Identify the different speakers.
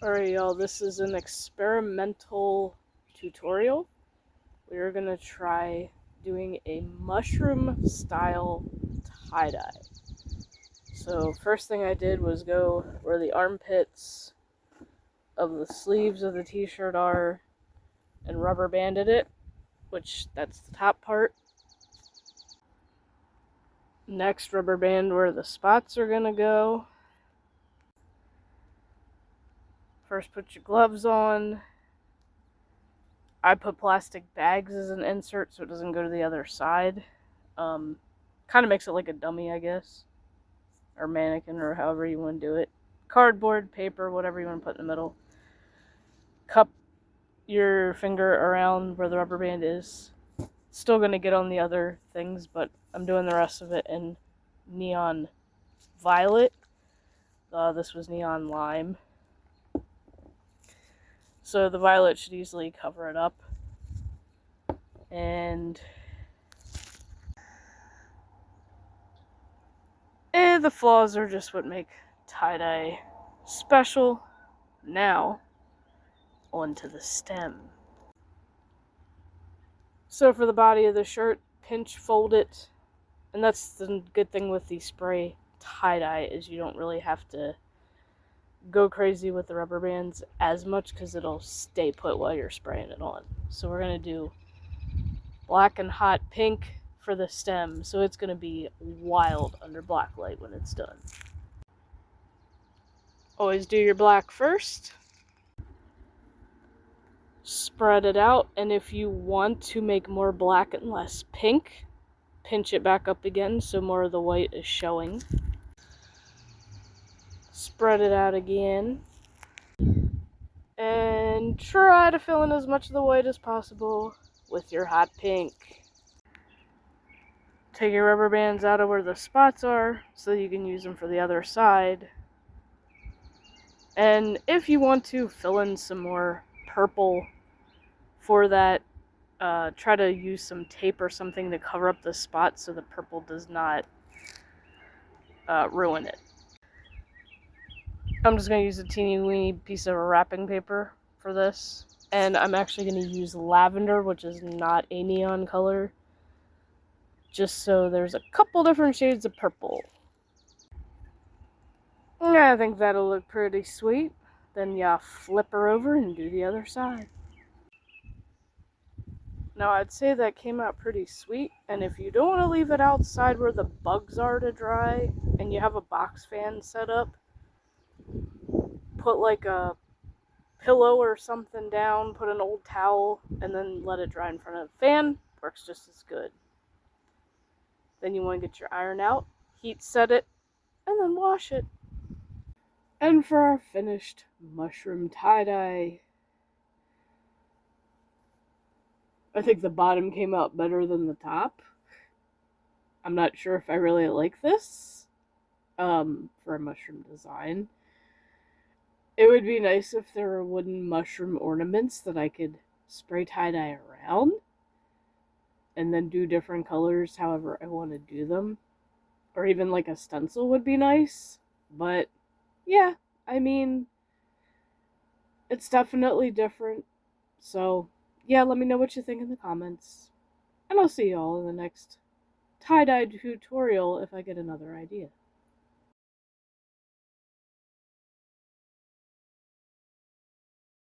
Speaker 1: Alright, y'all, this is an experimental tutorial. We are going to try doing a mushroom style tie-dye. So first thing I did was go where the armpits of the sleeves of the t-shirt are and rubber banded it, which that's the top part. Next, rubber band where the spots are going to go. First, put your gloves on. I put plastic bags as an insert so it doesn't go to the other side. Kind of makes it like a dummy, I guess. Or mannequin, or however you want to do it. Cardboard, paper, whatever you want to put in the middle. Cup your finger around where the rubber band is. Still going to get on the other things, but I'm doing the rest of it in neon violet. This was neon lime. So the violet should easily cover it up. And the flaws are just what make tie-dye special. Now, onto the stem. So for the body of the shirt, pinch fold it. And that's the good thing with the spray tie-dye, is you don't really have to go crazy with the rubber bands as much because it'll stay put while you're spraying it on. So we're going to do black and hot pink for the stem, so it's going to be wild under black light when it's done. Always do your black first. Spread it out, and if you want to make more black and less pink, pinch it back up again so more of the white is showing. Spread it out again. And try to fill in as much of the white as possible with your hot pink. Take your rubber bands out of where the spots are so you can use them for the other side. And if you want to fill in some more purple for that, try to use some tape or something to cover up the spots so the purple does not ruin it. I'm just going to use a teeny weeny piece of wrapping paper for this. And I'm actually going to use lavender, which is not a neon color, just so there's a couple different shades of purple. I think that'll look pretty sweet. Then you flip her over and do the other side. Now I'd say that came out pretty sweet, and if you don't want to leave it outside where the bugs are to dry, and you have a box fan set up, put like a pillow or something down, put an old towel, and then let it dry in front of the fan. Works just as good. Then you want to get your iron out, heat set it, and then wash it. And for our finished mushroom tie-dye, I think the bottom came out better than the top. I'm not sure if I really like this for a mushroom design. It would be nice if there were wooden mushroom ornaments that I could spray tie-dye around and then do different colors however I want to do them. Or even like a stencil would be nice. But yeah, I mean, it's definitely different. So yeah, let me know what you think in the comments. And I'll see y'all in the next tie-dye tutorial if I get another idea.